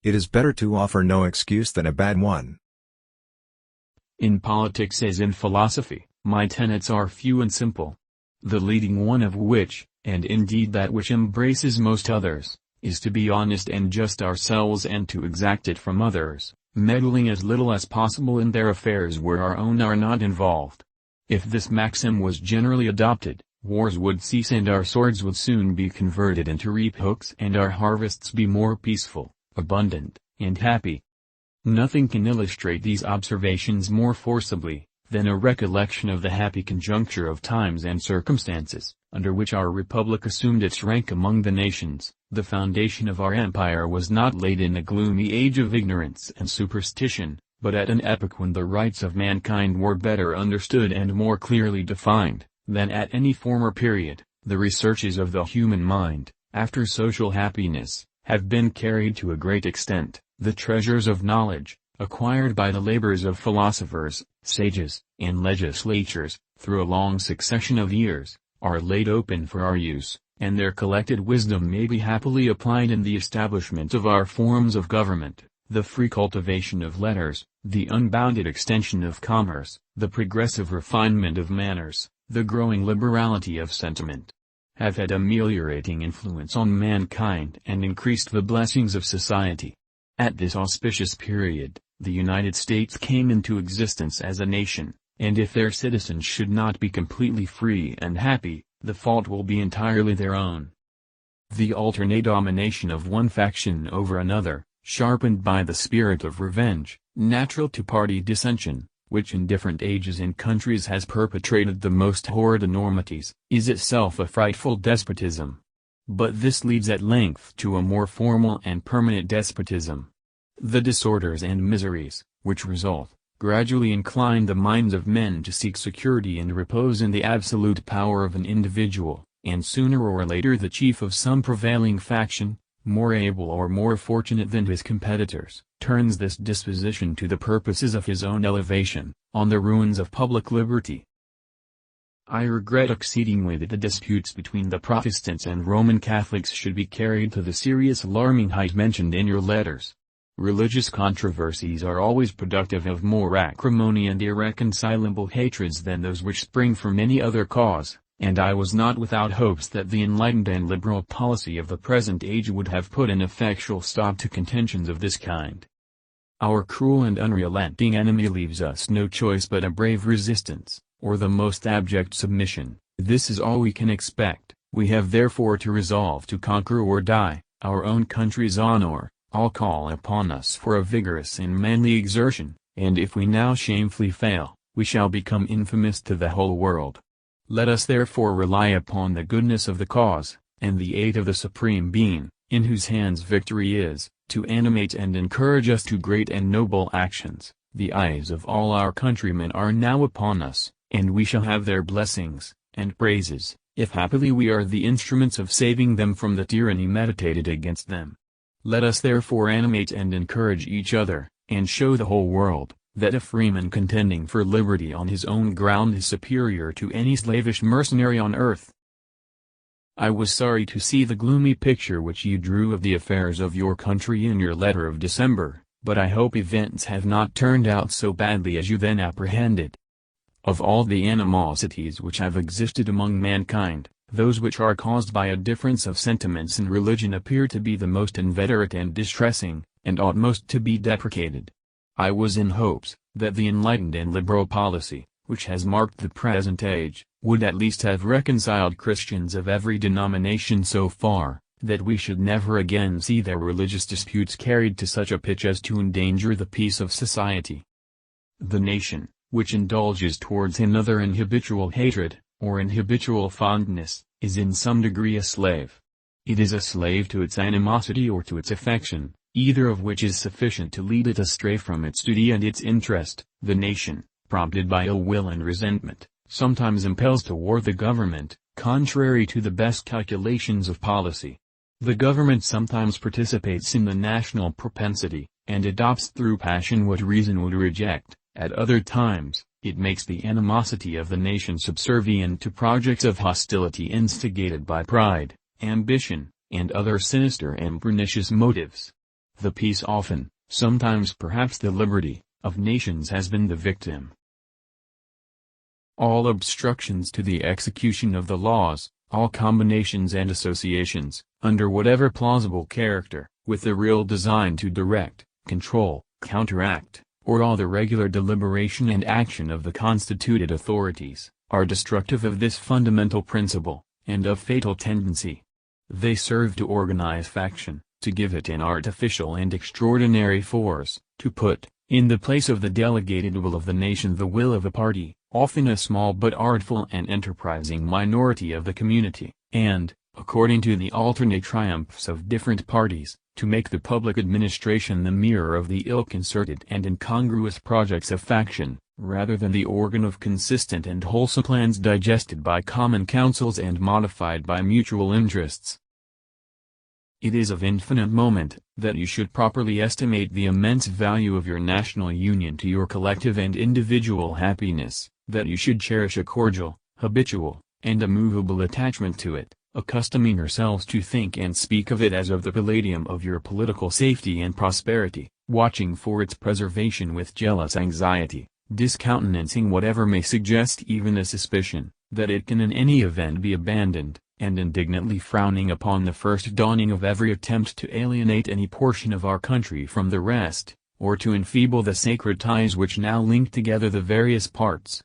It is better to offer no excuse than a bad one. In politics as in philosophy, my tenets are few and simple. The leading one of which, and indeed that which embraces most others, is to be honest and just ourselves and to exact it from others, meddling as little as possible in their affairs where our own are not involved. If this maxim was generally adopted, wars would cease and our swords would soon be converted into reap hooks and our harvests be more peaceful, abundant, and happy. Nothing can illustrate these observations more forcibly than a recollection of the happy conjuncture of times and circumstances, under which our republic assumed its rank among the nations. The foundation of our empire was not laid in a gloomy age of ignorance and superstition, but at an epoch when the rights of mankind were better understood and more clearly defined than at any former period. The researches of the human mind, after social happiness, have been carried to a great extent. The treasures of knowledge, acquired by the labors of philosophers, sages, and legislatures, through a long succession of years, are laid open for our use, and their collected wisdom may be happily applied in the establishment of our forms of government, the free cultivation of letters, the unbounded extension of commerce, the progressive refinement of manners, the growing liberality of sentiment, have had ameliorating influence on mankind and increased the blessings of society. At this auspicious period, the United States came into existence as a nation, and if their citizens should not be completely free and happy, the fault will be entirely their own. The alternate domination of one faction over another, sharpened by the spirit of revenge, natural to party dissension, which in different ages and countries has perpetrated the most horrid enormities, is itself a frightful despotism. But this leads at length to a more formal and permanent despotism. The disorders and miseries, which result, gradually incline the minds of men to seek security and repose in the absolute power of an individual, and sooner or later the chief of some prevailing faction, more able or more fortunate than his competitors, turns this disposition to the purposes of his own elevation, on the ruins of public liberty. I regret exceedingly that the disputes between the Protestants and Roman Catholics should be carried to the serious alarming height mentioned in your letters. Religious controversies are always productive of more acrimony and irreconcilable hatreds than those which spring from any other cause, and I was not without hopes that the enlightened and liberal policy of the present age would have put an effectual stop to contentions of this kind. Our cruel and unrelenting enemy leaves us no choice but a brave resistance, or the most abject submission. This is all we can expect. We have therefore to resolve to conquer or die. Our own country's honor all call upon us for a vigorous and manly exertion, and if we now shamefully fail, we shall become infamous to the whole world. Let us therefore rely upon the goodness of the cause, and the aid of the Supreme Being, in whose hands victory is, to animate and encourage us to great and noble actions. The eyes of all our countrymen are now upon us, and we shall have their blessings and praises, if happily we are the instruments of saving them from the tyranny meditated against them. Let us therefore animate and encourage each other, and show the whole world, that a freeman contending for liberty on his own ground is superior to any slavish mercenary on earth. I was sorry to see the gloomy picture which you drew of the affairs of your country in your letter of December, but I hope events have not turned out so badly as you then apprehended. Of all the animosities which have existed among mankind, those which are caused by a difference of sentiments in religion appear to be the most inveterate and distressing, and ought most to be deprecated. I was in hopes, that the enlightened and liberal policy, which has marked the present age, would at least have reconciled Christians of every denomination so far, that we should never again see their religious disputes carried to such a pitch as to endanger the peace of society. The nation, which indulges towards another in habitual hatred, or in habitual fondness, is in some degree a slave. It is a slave to its animosity or to its affection, either of which is sufficient to lead it astray from its duty and its interest. The nation, prompted by ill will and resentment, sometimes impels to war the government, contrary to the best calculations of policy. The government sometimes participates in the national propensity, and adopts through passion what reason would reject. At other times, it makes the animosity of the nation subservient to projects of hostility instigated by pride, ambition, and other sinister and pernicious motives. The peace often, sometimes perhaps the liberty, of nations has been the victim. All obstructions to the execution of the laws, all combinations and associations, under whatever plausible character, with the real design to direct, control, counteract, or all the regular deliberation and action of the constituted authorities, are destructive of this fundamental principle, and of fatal tendency. They serve to organize faction, to give it an artificial and extraordinary force, to put, in the place of the delegated will of the nation, the will of a party, often a small but artful and enterprising minority of the community, and, according to the alternate triumphs of different parties, to make the public administration the mirror of the ill-concerted and incongruous projects of faction, rather than the organ of consistent and wholesome plans digested by common councils and modified by mutual interests. It is of infinite moment, that you should properly estimate the immense value of your national union to your collective and individual happiness, that you should cherish a cordial, habitual, and immovable attachment to it, accustoming yourselves to think and speak of it as of the palladium of your political safety and prosperity, watching for its preservation with jealous anxiety, discountenancing whatever may suggest even a suspicion, that it can in any event be abandoned, and indignantly frowning upon the first dawning of every attempt to alienate any portion of our country from the rest, or to enfeeble the sacred ties which now link together the various parts.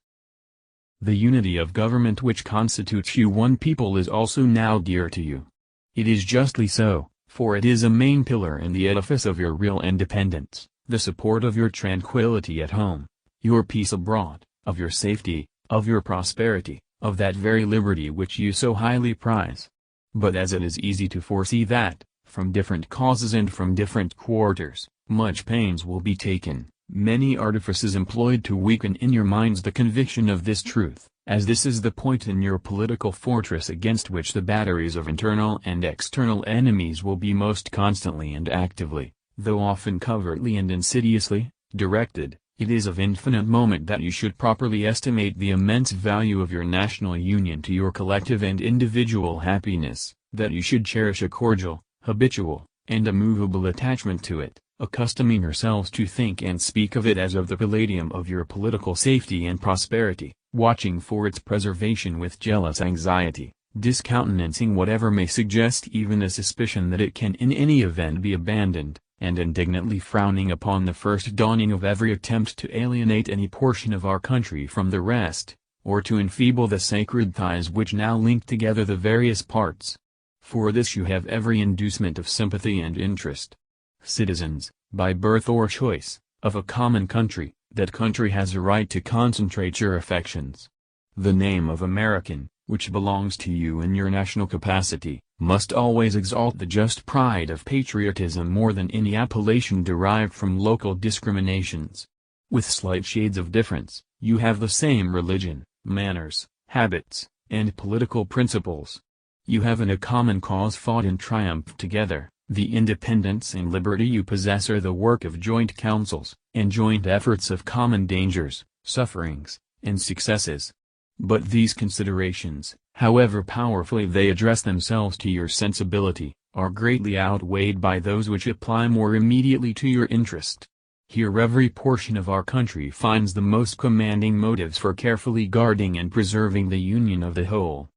The unity of government which constitutes you one people is also now dear to you. It is justly so, for it is a main pillar in the edifice of your real independence, the support of your tranquility at home, your peace abroad, of your safety, of your prosperity, of that very liberty which you so highly prize. But as it is easy to foresee that, from different causes and from different quarters, much pains will be taken, many artifices employed to weaken in your minds the conviction of this truth, as this is the point in your political fortress against which the batteries of internal and external enemies will be most constantly and actively, though often covertly and insidiously, directed. It is of infinite moment that you should properly estimate the immense value of your national union to your collective and individual happiness, that you should cherish a cordial, habitual, and immovable attachment to it, accustoming yourselves to think and speak of it as of the palladium of your political safety and prosperity, watching for its preservation with jealous anxiety, discountenancing whatever may suggest even a suspicion that it can in any event be abandoned, and indignantly frowning upon the first dawning of every attempt to alienate any portion of our country from the rest, or to enfeeble the sacred ties which now link together the various parts. For this you have every inducement of sympathy and interest. Citizens, by birth or choice, of a common country, that country has a right to concentrate your affections. The name of American, which belongs to you in your national capacity, must always exalt the just pride of patriotism more than any appellation derived from local discriminations. With slight shades of difference, you have the same religion, manners, habits, and political principles. You have in a common cause fought and triumphed together. The independence and liberty you possess are the work of joint councils, and joint efforts of common dangers, sufferings, and successes. But these considerations, however powerfully they address themselves to your sensibility, are greatly outweighed by those which apply more immediately to your interest. Here every portion of our country finds the most commanding motives for carefully guarding and preserving the union of the whole.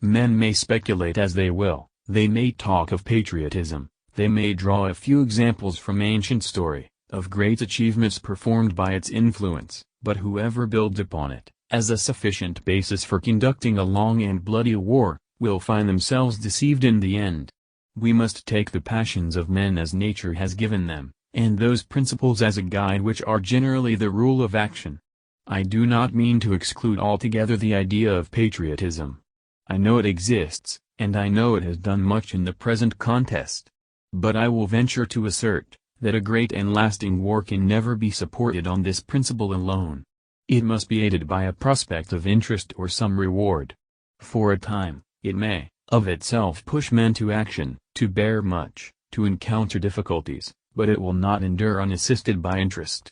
Men may speculate as they will, they may talk of patriotism, they may draw a few examples from ancient story, of great achievements performed by its influence, but whoever builds upon it, as a sufficient basis for conducting a long and bloody war, will find themselves deceived in the end. We must take the passions of men as nature has given them, and those principles as a guide which are generally the rule of action. I do not mean to exclude altogether the idea of patriotism. I know it exists, and I know it has done much in the present contest. But I will venture to assert, that a great and lasting war can never be supported on this principle alone. It must be aided by a prospect of interest or some reward. For a time, it may, of itself push men to action, to bear much, to encounter difficulties, but it will not endure unassisted by interest.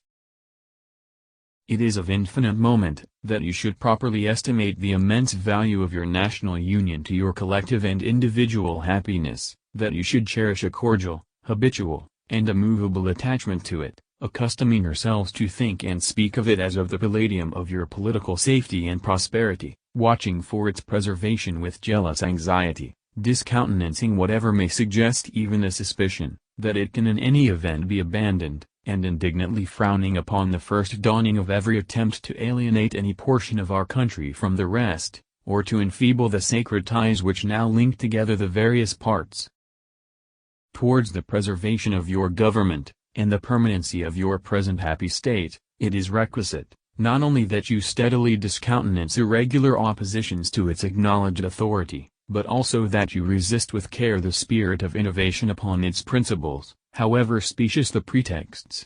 It is of infinite moment, that you should properly estimate the immense value of your national union to your collective and individual happiness, that you should cherish a cordial, habitual, and immovable attachment to it, accustoming yourselves to think and speak of it as of the palladium of your political safety and prosperity, watching for its preservation with jealous anxiety, discountenancing whatever may suggest even a suspicion that it can in any event be abandoned, and indignantly frowning upon the first dawning of every attempt to alienate any portion of our country from the rest, or to enfeeble the sacred ties which now link together the various parts. Towards the preservation of your government, and the permanency of your present happy state, it is requisite, not only that you steadily discountenance irregular oppositions to its acknowledged authority, but also that you resist with care the spirit of innovation upon its principles, however specious the pretexts.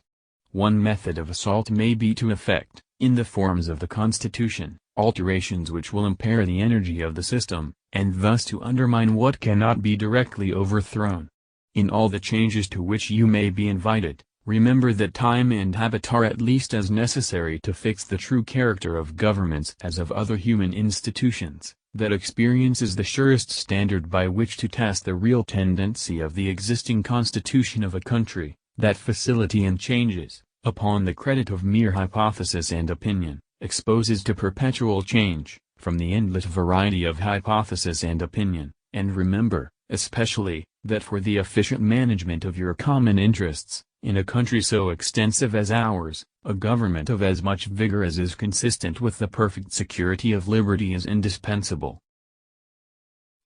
One method of assault may be to effect, in the forms of the Constitution, alterations which will impair the energy of the system, and thus to undermine what cannot be directly overthrown. In all the changes to which you may be invited, remember that time and habit are at least as necessary to fix the true character of governments as of other human institutions, that experience is the surest standard by which to test the real tendency of the existing constitution of a country, that facility in changes, upon the credit of mere hypothesis and opinion, exposes to perpetual change, from the endless variety of hypothesis and opinion, and remember, especially, that for the efficient management of your common interests, in a country so extensive as ours, a government of as much vigor as is consistent with the perfect security of liberty is indispensable.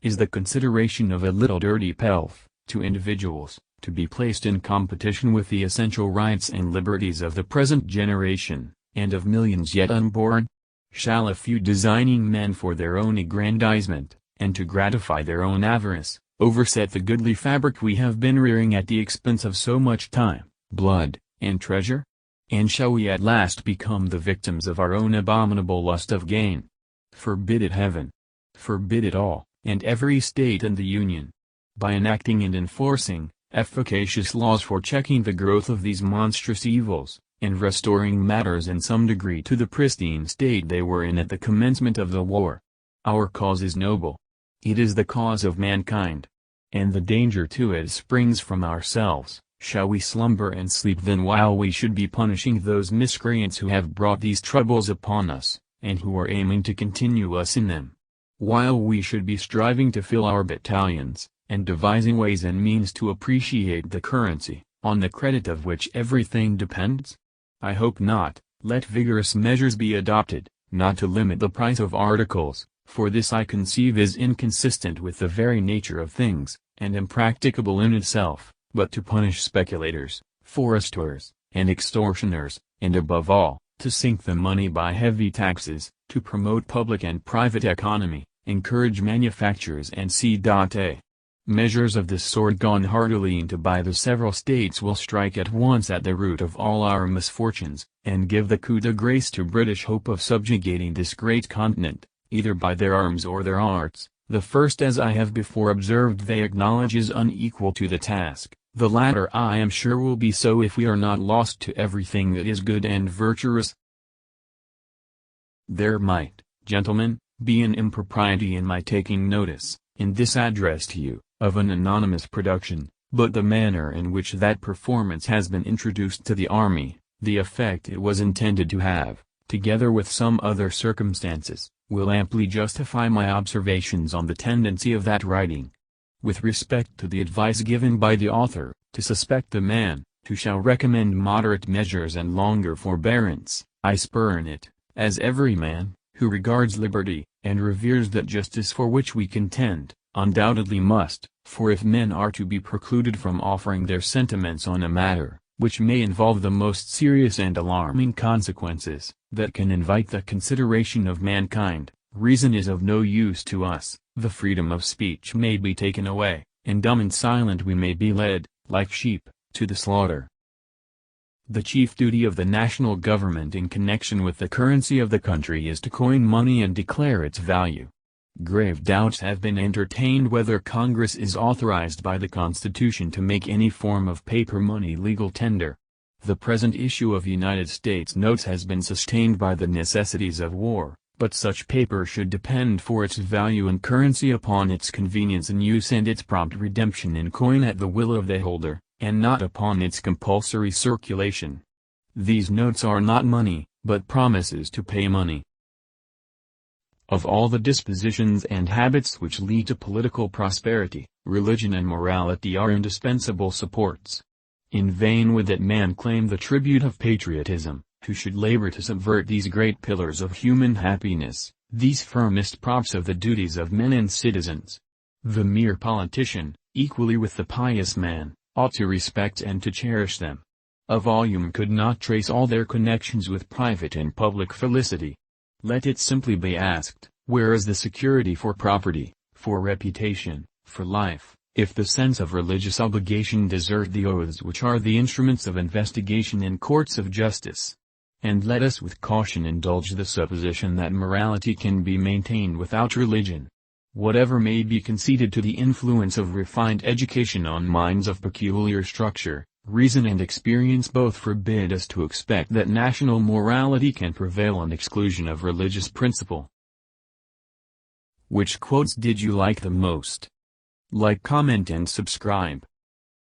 Is the consideration of a little dirty pelf, to individuals, to be placed in competition with the essential rights and liberties of the present generation, and of millions yet unborn? Shall a few designing men for their own aggrandizement, and to gratify their own avarice, overset the goodly fabric we have been rearing at the expense of so much time, blood, and treasure? And shall we at last become the victims of our own abominable lust of gain? Forbid it, Heaven! Forbid it all, and every state in the Union. By enacting and enforcing efficacious laws for checking the growth of these monstrous evils, and restoring matters in some degree to the pristine state they were in at the commencement of the war. Our cause is noble. It is the cause of mankind. And the danger to it springs from ourselves. Shall we slumber and sleep then while we should be punishing those miscreants who have brought these troubles upon us, and who are aiming to continue us in them? While we should be striving to fill our battalions, and devising ways and means to appreciate the currency, on the credit of which everything depends? I hope not. Let vigorous measures be adopted, not to limit the price of articles, for this I conceive is inconsistent with the very nature of things, and impracticable in itself, but to punish speculators, foresters, and extortioners, and above all, to sink the money by heavy taxes, to promote public and private economy, encourage manufactures and c.a. Measures of this sort gone heartily into by the several states will strike at once at the root of all our misfortunes, and give the coup de grace to British hope of subjugating this great continent, either by their arms or their arts. The first, as I have before observed, they acknowledge is unequal to the task. The latter I am sure will be so if we are not lost to everything that is good and virtuous. There might, gentlemen, be an impropriety in my taking notice, in this address to you, of an anonymous production, but the manner in which that performance has been introduced to the army, the effect it was intended to have, together with some other circumstances, will amply justify my observations on the tendency of that writing. With respect to the advice given by the author, to suspect the man, who shall recommend moderate measures and longer forbearance, I spurn it, as every man, who regards liberty, and reveres that justice for which we contend, undoubtedly must, for if men are to be precluded from offering their sentiments on a matter, which may involve the most serious and alarming consequences, that can invite the consideration of mankind, reason is of no use to us, the freedom of speech may be taken away, and dumb and silent we may be led, like sheep, to the slaughter. The chief duty of the national government in connection with the currency of the country is to coin money and declare its value. Grave doubts have been entertained whether Congress is authorized by the Constitution to make any form of paper money legal tender. The present issue of United States notes has been sustained by the necessities of war, but such paper should depend for its value and currency upon its convenience in use and its prompt redemption in coin at the will of the holder, and not upon its compulsory circulation. These notes are not money, but promises to pay money. Of all the dispositions and habits which lead to political prosperity, religion and morality are indispensable supports. In vain would that man claim the tribute of patriotism, who should labor to subvert these great pillars of human happiness, these firmest props of the duties of men and citizens. The mere politician, equally with the pious man, ought to respect and to cherish them. A volume could not trace all their connections with private and public felicity. Let it simply be asked, where is the security for property, for reputation, for life, if the sense of religious obligation desert the oaths which are the instruments of investigation in courts of justice? And let us with caution indulge the supposition that morality can be maintained without religion. Whatever may be conceded to the influence of refined education on minds of peculiar structure, reason and experience both forbid us to expect that national morality can prevail on exclusion of religious principle. Which quotes did you like the most? Like, comment and subscribe.